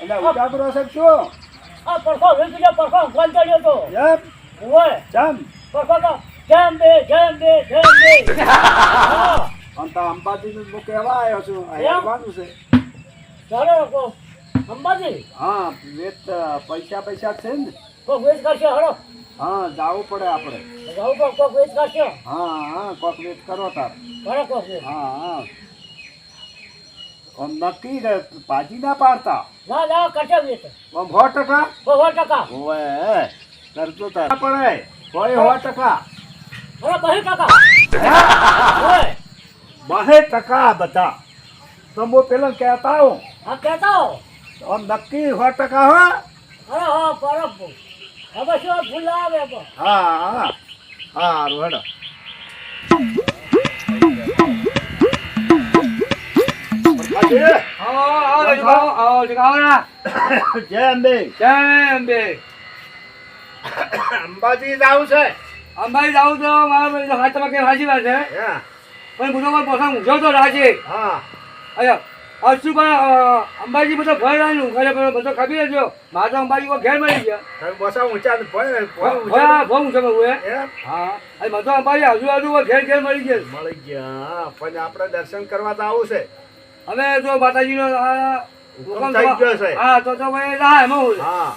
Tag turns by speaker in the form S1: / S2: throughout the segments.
S1: એટલે ઉજાગરો છે શું
S2: આ પરખો વેચી દે પરખો ફોન કર્યો તો
S1: એમ
S2: ઓય
S1: ચમ
S2: પરખો તો જેમ બે હા
S1: આમ તો અંબાજીનું હું કહેવા આવ્યો છું
S2: એમ?
S1: અહીંયા આવવાનું છે
S2: ચાલો કો અંબાજી
S1: હા વેત પૈસા છે ને
S2: કો વેચ કરશે હળો
S1: હા જાવું પડે આપણે
S2: જાવ કો વેચ કરશે
S1: હા કોક વેત કરો તાર
S2: ઘરે કો વેચ
S1: હા આમ નક્કી રે, પાજી ના પાડતા
S2: ના કરશે વેચ
S1: આમ 100%
S2: કો 100%
S1: ઓવે કરજો તાર પડે કોઈ 100%
S2: હળો 200% ઓય
S1: 200% બધા તો હું પેલો કહેતા હું
S2: આ કહેતા હો
S1: આમ નક્કી 100% હો
S2: હળો હા પરબ હવે શું ફૂલ આવે તો
S1: હા હારું હેડો
S3: આવો ના
S1: જય અંબે
S3: જય અંબે
S1: અંબાજી જાવું છે
S3: અંબાજી જાઉં તો મારા હાથમાં કે હાજી વાત છે
S1: હા
S3: પણ હું તો મારા પોસા ઊંઘ્યો તો રાજી
S1: હા
S3: અચ્છા શું પણ અંબાજી બધો ભય રહ્યું ઘરે બધો ખબી લેજો મારે તો અંબાજી કોઈ ઘેર મળી ગયા
S1: તમે બસા ઊંચા
S3: બહુ ઊંચો બહુ એ
S1: એમ
S3: હા અને બધો અંબાજી આજુબાજુ ઘેર ઘેર મળી ગયા
S1: મળી ગયા પણ આપણે દર્શન કરવા તો આવું છે
S3: હવે જો માતાજીનો
S1: હુકમ થઈ ગયો છે.
S3: હા તો ભાઈ ના એમાં હું
S1: હા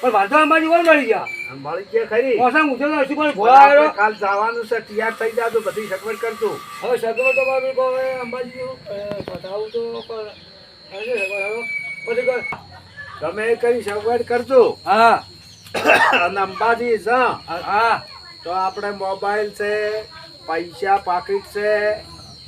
S3: પણ વાંધો અંબાજી કોણ મળી ગયા
S1: મળી ગયા ખરી
S3: પોસા ઊંચો તો હશું પણ
S1: પણ
S3: ભોળા
S1: આપણે
S3: આવ્યો
S1: કાલ જવાનું છે તૈયાર થઈ જાતું બધી સગવડ કરતું
S3: હવે સગવડ તો બાબી કહો હવે અંબાજી પતાવું તો પછી
S1: તમે એ કરી સગવડ કરજો
S3: હા
S1: અને અંબાજી છે
S3: હા
S1: તો આપણે મોબાઈલ છે પૈસા પાકીટ છે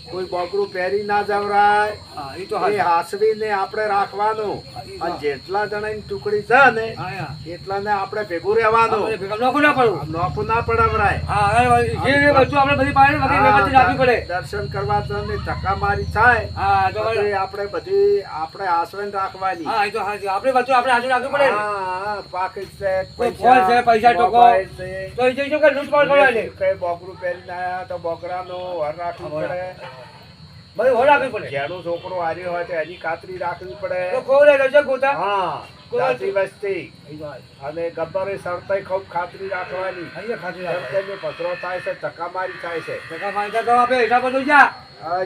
S1: કોઈ બોકરું પહેરી ના જવરાય
S3: હા એ તો
S1: એ હાસવીને આપણે રાખવાનું અને જેટલા જણાની ટુકડી છે ને
S3: હા
S1: એટલાને આપણે ભેગું રહેવાનું
S3: નોખું ના પડવું
S1: નોખું ના પડાવરાય
S3: હા જે વસ્તુ આપણે બધી પાડે બધી વ્યવસ્થિત રાખવી પડે
S1: દર્શન કરવા તો ધક્કા મારી થાય
S3: હા તો
S1: બધી આપણે બધી આપણે આસવન રાખવાની
S3: હા એ તો હા આપણે વસ્તુ આપણે હાજર રાખવી પડે ને.
S1: હા પાકીટ છે
S3: કોઈ ફોન છે, પૈસા ટકો.
S1: મોબાઈલ છે
S3: તો એ જઈશું કે લૂંટફાટ કરવા લે
S1: કઈ બોકરું પહેરીને આયા તો બોકરાનો વર રાખવું પડે
S3: બધું હો રાખવી પડે
S1: જેનું છોકરો હાર્યો હોય તો એની કાતરી રાખવી પડે
S3: તો ખોરે રજક ગોતા
S1: હા
S3: કોઈ
S1: દાદી વસ્તી અને ગબ્બરે સરતાઈ ખૂબ ખાતરી રાખવાની
S3: અહીંયા ખાતી
S1: એમ
S3: રાખે
S1: તેનો પથરો થાય છે ચકામારી થાય છે
S3: ટકા માંગતા તો આપણે હિસાબ બધું જા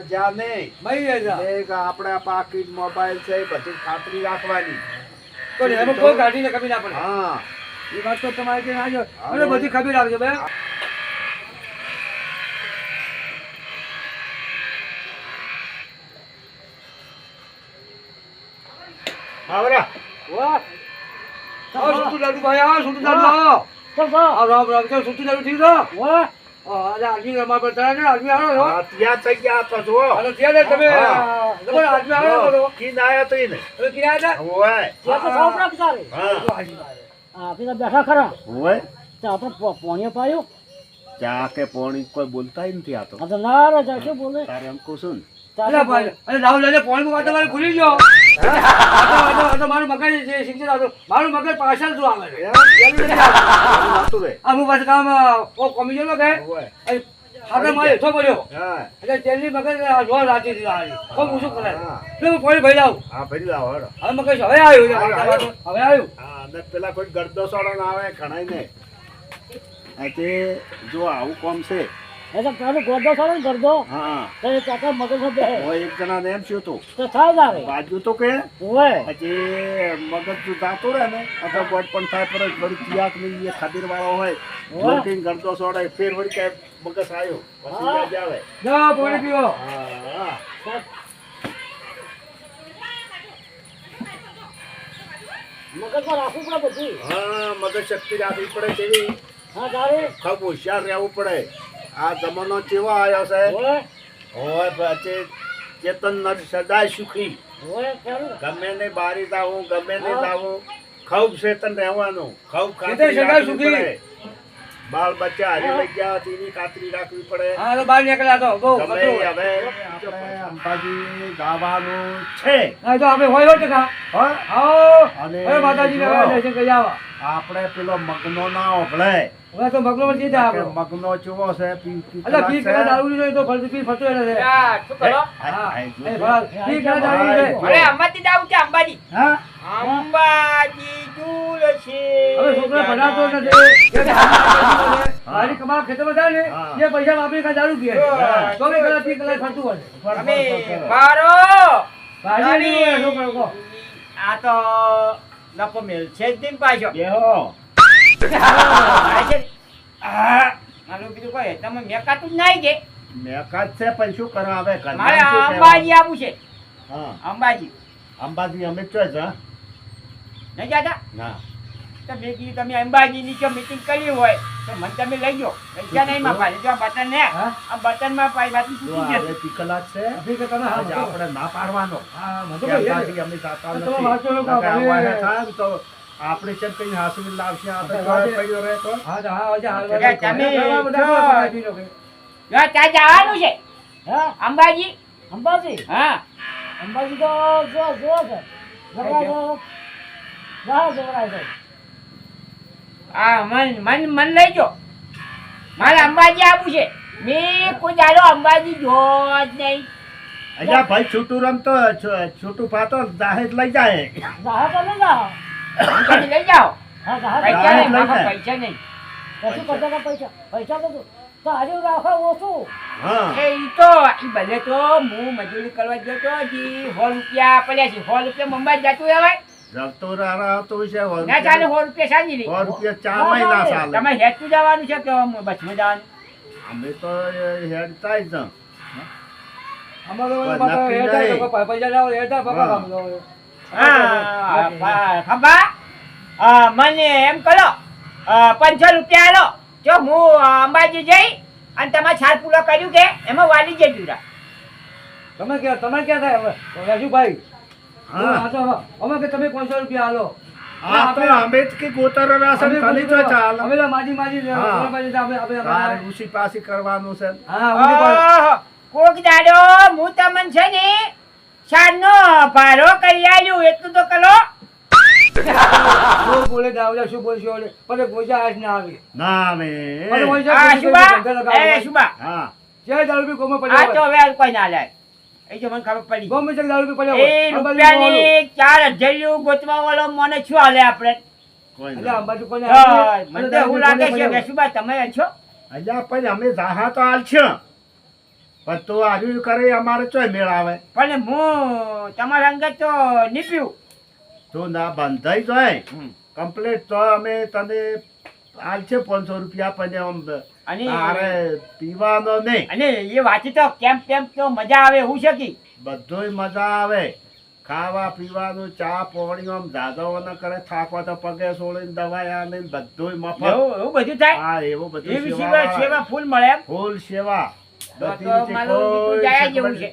S1: જ્યાં નહીં
S3: મળી જાય
S1: એક આપણે પાકીટ મોબાઈલ છે એ બધી ખાતરી રાખવાની
S3: તો એમાં કોઈ ગાડીને કમી ના પડે
S1: હા
S3: એ વાત તો તમારે કે ના જો અને બધી ખબર રાખજો બે
S1: આવરા
S3: વાહ આવો સુતુ લાડુ ભાઈ આવો સુતુ લાડુ આવો
S2: તો બા
S3: આવો રામ રામ તો સુતુ લાડુ ઠીક છો
S2: ઓય
S3: અરે આદમી અમાર પર તરા ને આદમી આવો છો
S1: હા, ત્યાં થઈ ગયા તો જુઓ
S3: અરે ત્યાં તમે
S1: હા.
S3: તમે આદમી આવો છો
S1: કી ના આયા તો ઈને
S3: હવે કિરાયા હતા
S1: ઓય
S2: ત્યાં તો સાવરા બિચારે
S1: હા
S2: આપણે તો બેઠા ખરા
S1: ઓય
S2: તો આપણે પોણીએ પાયું
S1: ચા કે પોણી કોઈ બોલતા નથી આ તો
S2: આ તો ના રે જાય શું બોલે
S1: તારે એમ કહું છું
S3: અરે ભાઈ અરે રાહુલ લાલે ફોન વાત તમારે ભૂલી ગયો આ તો મારું મગજ છે શિક્ષિત હતું મારું મગજ પાછળ શું આવે છે
S1: ને વાતું રે
S3: અમુક પાસે કામ ઓ કમી ગયો કે
S1: ઓય
S3: આપણે મારે હેઠો પડ્યો
S1: હા
S3: એટલે તેની મગજ જોર રાતી હતી હારી ખૂબ ઊંચું કરે
S1: હા.
S3: એટલે હું ફોન ભરી લાવું
S1: હા ભરી લાવો હેડો
S3: હવે મગજ હવે આવ્યું છે હવે આવ્યું
S1: હા અને પેલા કોઈ ગરદો સોડો ના આવે ઘણાય ને આ તે જો આવું કોમ છે
S2: એ તો તારું ગોદો સારો ને ગરદો
S1: હા
S2: તો એ કાકા મગજ બે
S1: ઓય એક જણા ને એમ શું તું
S2: તો થાય તારે
S1: બાજુ તો કે
S2: ઓય
S1: હજી મગજ જો જાતો રહે ને અથવા ગોટ પણ થાય પર વળી તિયાક નહીં એ ખાધીર વાળો હોય
S2: ઓય.
S1: કઈ ગરદો સોડે ફેર વળી કે મગજ આવ્યો પછી
S2: હા.
S1: યાદ આવે
S3: જાઓ પાણી પીવો
S1: હા
S2: મગજમાં રાખવું પડે બધી
S1: હા મગજ શક્તિ રાખવી પડે તેવી
S2: હા તારે
S1: ખૂબ હોશિયાર રહેવું પડે આ જમાનો કેવો આવ્યો છે
S2: ઓય
S1: હોય પછી ચેતન નર સદાય સુખી
S2: ઓય ખરું
S1: ગમે ને બારી જાવું ગમે ને જાવું ખૂબ ચેતન રહેવાનું ખૂબ
S3: ચેતન
S1: ખાતરી
S3: સદાય
S1: રાખવી
S3: સુખી.
S1: પડે બાળ બચ્ચા હારી લઈ ગયા તેની ખાતરી રાખવી પડે
S3: હા તો બહાર નીકળ્યા તો બહુ
S1: ગમે
S3: કચરો.
S1: હવે આપણે અંબાજી ગાવાનું છે
S3: હા તો આપણે હોય ટકા
S1: હા
S3: આવો
S1: અને
S3: હવે માતાજીને
S1: જો.
S3: દર્શન કરી આવા
S1: આપણે પેલો મગનો ના ઓગળે
S3: હવે તો મગનો પર જીતા
S1: કે
S3: આપણો
S1: મગનો ચેવો છે
S3: અલા પી કલા દારૂ નહીં તો ફરતી પી ફરતો એને છે
S4: યા, શું કરો
S3: હા એ ભલા પી કલા દારૂ છે
S4: અરે અંબાજી જાવું છે અંબાજી
S1: હા
S4: અંબાજી તુલસી
S3: હવે છોકરા ભણાવતો નથી મારી કમા ખેતરમાં જાય ને
S1: હા.
S3: એ પૈસા વાપરી કાંઈ દારૂ પીએ
S4: હા.
S3: 24 કલાક પી કલાક ફરતું હોય
S4: અમે બારો
S3: ભાજી નું છોકરો કહો.
S4: આ તો નકો મેલ છે જ નહીં પાછો
S1: બેહો
S4: આ છે ને? મારું બીજું કોઈ તમે મેકાતું જ નહીં કે
S1: મેકાત છે પણ શું કરવા હવે ઘરમાં
S4: મારે
S1: શું
S4: અંબાજી આવવું છે
S1: હા
S4: અંબાજી
S1: અંબાજી અમે ચોય છે
S4: નહીં જાતા
S1: ના
S4: તો મેં કીધું તમે અંબાજીની જો મીટિંગ કરી હોય તો મને તમે લઈ જાઓ પૈસા નહીં માં પાડે જો આ બટન ને
S3: હા?
S4: આ બટનમાં પાઈ વાત
S1: જો
S4: તૂટી
S1: હવે
S4: જશે
S1: કલાક છે
S3: અભી કે તમે હા
S1: આજે આપણે ના પાડવાનો
S3: હા મને તો
S1: કે
S3: કહીએ.
S1: અંબાજી અમે જાતા
S3: તો
S1: નથી.
S3: વાંચો લોકો,
S1: નકર આવા
S3: હવે-
S1: થાય ને તો આપણે છે કઈ હાસવી લાવશે આ તો
S3: આપણે
S1: ચોય
S3: વાંચે.
S1: પડ્યો રહે તો
S3: હા તો હા આજે હાલ
S4: કે તમે
S3: બધા
S4: જો-
S3: બધા પી લો કે.
S4: જો ત્યાં જવાનું છે
S2: હા
S4: અંબાજી
S2: અંબાજી
S4: હા
S2: અંબાજી તો જો છે જવરાય તો જાઓ જવરાય તો
S4: આ મન લઈ જાઓ મારે અંબાજી આવવું છે મેં કોઈ દાડો અંબાજી જો જ નહીં
S1: અજા ભાઈ છૂટું રમતો છૂટું પાતો જાહેર લઈ જાય
S2: જાહે તો લઈ જાઓ
S4: અંબાજી લઈ જાઓ
S2: હા જાહે
S4: પૈસા નહીં
S1: લઈ
S4: મારા
S1: જાય.
S4: પૈસા નહીં
S2: કશું કરતા હતા પૈસા પૈસા તો આજે રાખો ઓછું
S1: હા
S4: એ ઈ તો ઈ ભલે તો હું મજૂરી કરવા ગયો તો હજી 100 રૂપિયા પડ્યા છે 100 રૂપિયા મુંબઈ જતું રહેવાય
S1: જતો રારા તો છે
S4: ના ચાલે 100 રૂપિયા સાંજી નહીં
S1: 100 રૂપિયા 4 મહિના ચાલે
S4: તમે હેઠું જવાનું છે કે બસમાં જવાનું
S1: અમે તો હેડતા જ ન.
S3: અમારો
S1: પણ
S3: બાપા
S1: નક્કી
S3: હેઠા
S1: નહીં.
S3: લોકો પૈસા લાવો હેઠા બાપા
S1: હા.
S3: કામ લાવો.
S4: હા ખબા મને એમ કરો 500 રૂપિયા આલો જો હું અંબાજી જઈ અને તમારે છાલ પૂરો કર્યું કે એમાં વાલી જઈ રા
S3: તમે ક્યાં થાય હવે રાજુભાઈ
S1: હા.
S3: હા તો હવે અમે કે તમે 500 રૂપિયા આલો
S1: આ તો અમે જ કે ગોતર રાસન
S3: અમે
S1: ખાલી તો ચાલ
S3: અમે તો માજી
S1: હા.
S3: આપણે
S1: તારે ઉસી પાસી કરવાનું છે
S3: હા ઊંધી પાડો.
S4: કોક દાડો હું તમને છે ને શાનનો ભારો કરી આલ્યું એટલું તો કરો
S3: શું બોલે દાવલા શું બોલશો ઓલે? પછી પૈસા આજ ના આવે
S1: ના મે
S3: પછી પૈસા
S4: આ
S3: પછી
S4: શુભા
S3: ધંધા લગાવો.
S4: એ શુભા
S1: હા
S3: જે દારૂ પી ગોમાં
S4: આ તો
S3: પડ્યા
S4: હવે કોઈ ના લાય એ તો મને ખબર પડી
S3: ગોમાં જે દારૂ પી પડ્યા
S4: એ
S3: હોય. અંબાજી
S4: રૂપિયાની 4000 ગોતવા વાળો મને શું હાલે આપણે
S1: કોઈ
S3: એટલે
S1: ના
S3: અંબાજી કોને
S4: હા, મને તો એવું લાગે છે વેસુબા તમે છો
S1: અલ્યા પણ અમે જાહા તો હાલ છે પણ તો આજુ કરે અમારે ચોય મેળ આવે
S4: પણ હું તમારા અંગત તો નીપ્યું
S1: તો ના બંધાઈ જાય કમ્પ્લીટ તો અમે તને હાલ છે 500 રૂપિયા પણ આમ
S4: અને
S1: તારે પીવાનો નહીં
S4: અને એ વાંચી તો કેમ તો મજા આવે એવું છે કે
S1: બધોય મજા આવે ખાવા પીવાનું ચા પોણી આમ દાદાઓ ન કરે થાકવા તો પગે સોળીને દવાઈ આને બધુંય મફત
S4: એવું બધું થાય
S1: હા એવું બધું
S4: એવી
S1: સેવા
S4: સેવા ફૂલ મળે એમ
S1: ફૂલ સેવા
S4: તો
S1: બધી
S4: તો
S1: રીતે
S4: મારું
S1: કોઈ
S4: જાય જેવું છે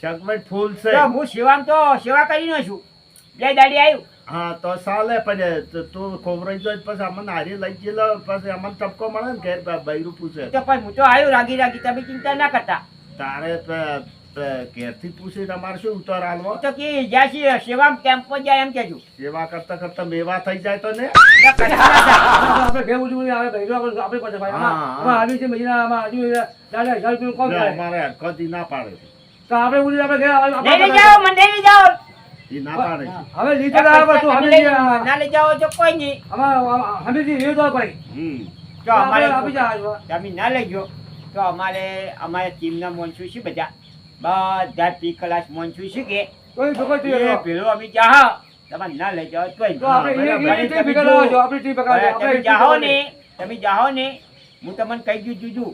S1: સગવડ ફૂલ છે
S4: તો હું સેવામાં તો સેવા કરી ન છું 2 દાડી આવ્યું
S1: હા તો ચાલે પણ તું ખોવરાઈ જાય પછી અમને હારી લઈ ગયેલો પછી અમને ટપકો મળે ને ઘેર બૈરું પૂછે
S4: તો પણ હું તો આવ્યો રાગી તમે ચિંતા ના કરતા
S1: તારે ઘેરથી પૂછીને અમારે શું ઉતાર હાલવો
S4: હું તો કે જ્યાં છીએ સેવામાં કેમ્પ જાય એમ કેજો
S1: સેવા કરતા કરતા મેવા થઈ જાય તો ને
S4: ના કશું ના થાય.
S3: આપણે ઘેર ઉઠી આવે ભૈરો આપણે પાસે ભાઈ
S1: હા,
S3: આમાં
S1: હા.
S3: આવી છે મહિના આમાં આજુ દાદા 1000 રૂપિયાનું કોમ
S1: ના,
S3: થાય
S1: અમારે કદી ના પાડે છે.
S3: તો આપણે ઉઠી આપણે ઘેર
S4: લઈ લઈ જાઓ મને લઈ લઈ જાઓ
S1: ઈ ના પાડે છે.
S3: હવે લીધે આવે તું
S4: તમે લઈ- ના લઈ જાઓ તો કોઈ નહીં
S3: આમાં હમીથી રીવ તો ભાઈ
S1: હમ
S4: તો અમારે
S3: આપી જા આજવા.
S4: તમે ના લઈ ગયો તો અમારે ટીમના મોનસુ છે બધા પી ક્લાસ મોનસુ છે કે
S3: કોઈ છોકરો તું
S4: એ
S3: એનો.
S4: પેલો અમે જાહ તમારે ના લઈ જાઓ તોય
S3: તો આપણે
S1: બરાબર.
S3: એ ટીમ બગાડવા જો આપણી ટીમ બગાડવા
S4: તમે જાહો ને હું તમને કહી ગયું જુદું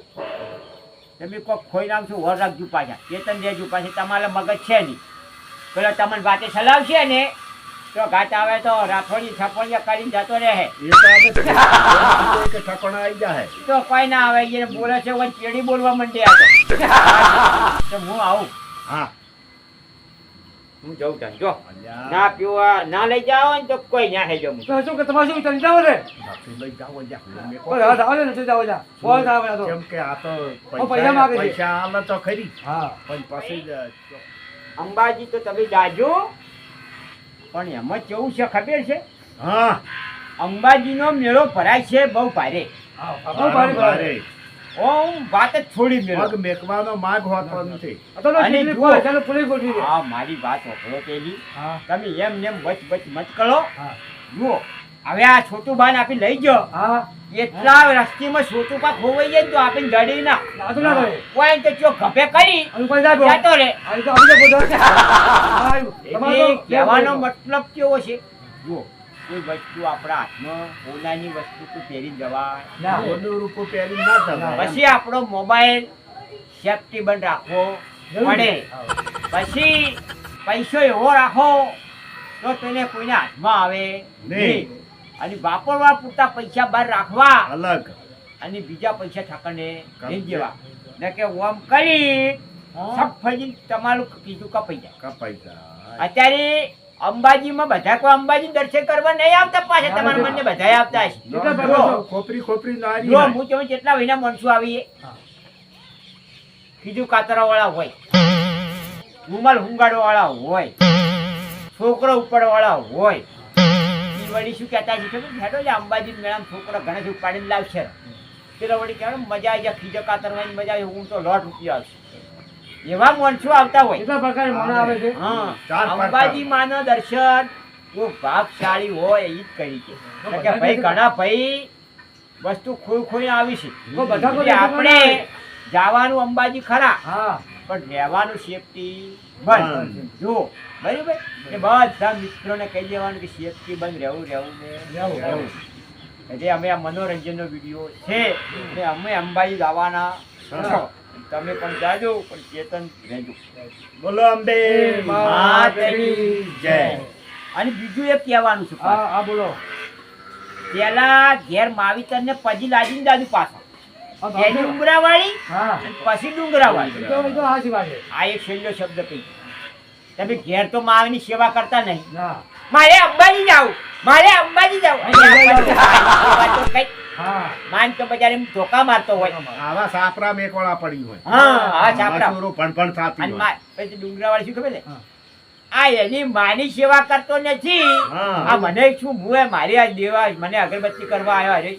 S4: તમે કોક ખોઈ નાખશું વર રાખજો પાછા ચેતન રહેજો પાછી તમારા મગજ છે નહીં પેલા તમને વાતે ચલાવશે ને તો ઘાટ આવે તો રાઠોડી છપોડિયા કરીને જતો રહે
S1: એ તો આપણે કે ઠકોણા આવી જાય
S4: તો કોઈ ના આવે એને બોલે છે વન ચેડી બોલવા માંડ્યા તો હું આવું
S1: હા
S4: હું જઉં ત્યાં જો
S1: અલ્યા,
S4: ના પીવા ના લઈ જાઓ ને તો કોઈ ના હે જવું
S3: તો શું કે તમારે શું વિચાર જાવ રે
S1: બાપુ લઈ જાઓ જા. મેં
S3: કોઈ હાથ આવે ને નથી જાવ જા બોલ આવે ના તો
S1: કેમ કે આ તો
S3: પૈસા માગે છે.
S1: પૈસા આલે તો ખરી
S3: હા
S1: પણ પછી જ
S4: અંબાજી તો તમે જાજો પણ એમાં કેવું છે ખબર છે
S1: હા
S4: અંબાજીનો મેળો ભરાય છે બહુ ભારે.
S3: બહુ ભારે ભારે.
S1: ભારે.
S4: ઓમ વાત જ છોડી મેળો.
S1: પગ મેકવાનો માગ હોતો નથી.
S3: આ તો
S4: અને
S3: ચીટલી
S4: જુઓ.
S3: કોઈ ચાલો પૂરી ગોઠવી દે.
S4: હા મારી વાત સાંભળો પેલી.
S3: હા
S4: તમે એમ નેમ બચ મત કરો.
S3: હા
S4: જુઓ હવે આ છોટું બાન આપી લઈ ગયો
S3: હા
S4: એટલા રસ્તીમાં છોટું પા ખોવાઈ જાય ને તો આપીને જડી ના
S3: આ તો ના કરે.
S4: કોઈ તો ચો ગભે કરી
S3: અને કોઈ જાય
S4: જતો રે.
S3: આ તો આપણે બોધો છે. હા, તમારે
S4: એટલે
S3: તો
S4: કહેવાનો મતલબ કેવો છે જુઓ કોઈ વસ્તુ આપણા હાથમાં સોનાની વસ્તુ કોઈ પહેરી જવાય
S3: ના.
S1: સોનું રૂપું પહેરી ના જવાય.
S4: પછી આપણો મોબાઈલ સેફટી બંધ રાખવો પડે. પછી પૈસો એવો રાખો તો તેને કોઈને હાથમાં આવે નહીં. અને વાપરવા પૂરતા પૈસા બહાર રાખવા
S1: અલગ.
S4: અને બીજા પૈસા ઠાકરને નહીં દેવા ને કે ઓમ કરી સબ ફરી તમારું કીધું કપાઈ જાય.
S1: કપાઈ જાય.
S4: અત્યારે અંબાજીમાં બધા કોઈ અંબાજી દર્શન કરવા નહીં આવતા પાછા તમારા મને બધા આવતા હશે.
S3: કેટલા
S1: જો,
S3: ભેગા
S1: ખોપરી ખોપરી નારી
S4: જો
S1: હોય.
S4: હું તમે કેટલા મહિના માણસો આવીએ
S3: હા.
S4: કીધું કાતરા વાળા હોય રૂમાલ હુંગાડો વાળા હોય છોકરો ઉપર વાળા હોય ઈ વળી શું કહેતા છે ખબર? હેડો લે અંબાજી મેળામાં છોકરો ગણેશ ઉપાડીને લાવશે પેલા વળી કહેવાય ને મજા આવી જાય ખીજો કાતરવાની મજા આવી હું તો લોટ રૂપિયા આવશે એવા માણસો આવતા હોય.
S3: કેટલા પ્રકારે મોણા આવે છે
S4: હા
S1: ચાર પ્રકાર.
S4: અંબાજી માનો દર્શન જો ભાગશાળી હોય એ જ કરી છે તો કે ભાઈ ઘણા ભાઈ વસ્તુ ખોઈ ખોઈ આવી છે
S3: તો બધા કોઈ
S4: એટલે આપણે જવાનું અંબાજી ખરા
S3: હા
S4: પણ રહેવાનું સેફટી
S1: બંધ.
S4: બંધ જો બરાબર કે બધા મિત્રોને કહી દેવાનું કે સેફટી બંધ રહેવું રહેવું. એટલે અમે આ મનોરંજનનો વિડીયો છે એટલે અમે અંબાજી જવાના છો. તમે પણ જાજો પણ ચેતન રહેજો.
S1: બોલો અંબે
S4: માતની
S1: જય.
S4: અને બીજું એક કહેવાનું છે
S3: હા હા બોલો
S4: પેલા ઘેર માવીતર ને પછી લાજીને દાદુ પાછા
S3: હા,
S4: ઘેર ડુંગરાવાળી
S3: હા
S4: અને પછી ડુંગરાવાળી.
S3: એ તો હાચી વાત છે.
S4: આ એક છેલ્લો શબ્દ કહી તમે ઘેર તો માવીની સેવા કરતા નહીં.
S3: ના
S4: મારે અંબાજી જાવું મારે અંબાજી જાવું કઈ
S3: હા
S4: માન તો બજારે એમ ધોકા મારતો હોય.
S1: આવા સાપરા મેકવાળા પડી હોય.
S4: હા હા ચાપડા
S1: મજૂરો ભણભણ થતી
S4: અને
S1: હોય.
S4: પછી ડુંગરાવાળી શું ખબર છે
S3: હા.
S4: આ એની માની સેવા કરતો નથી.
S1: હા.
S4: આ મને શું હું મારી આ દેવા મને અગરબત્તી કરવા આવ્યો અરે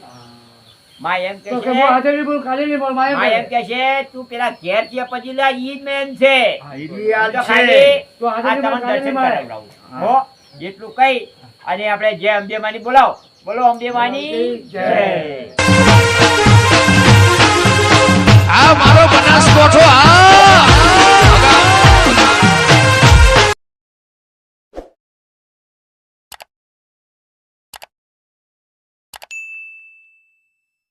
S4: માં એમ કે
S3: તો કે
S4: છે
S3: હું આજે નહીં બોલું કાલે નહીં બોલું મારે
S4: માં એમ કે છે તું પેલા ઘેર છે પછી લા ઈ જ મેન છે
S1: ઈડી યાદ
S4: તો
S1: છે.
S4: ખાલી
S3: તો આજે
S4: આ
S3: નહીં
S4: તમને
S3: બોલું, કાલે
S4: દર્શન
S3: નહીં મારે.
S4: કરાવડાવું. હો એટલું કઈ અને આપણે જય અંબે માની બોલાવો બોલો અંબે માની
S3: જય.
S4: જય.
S5: આ મારો બનાસકોઠો આ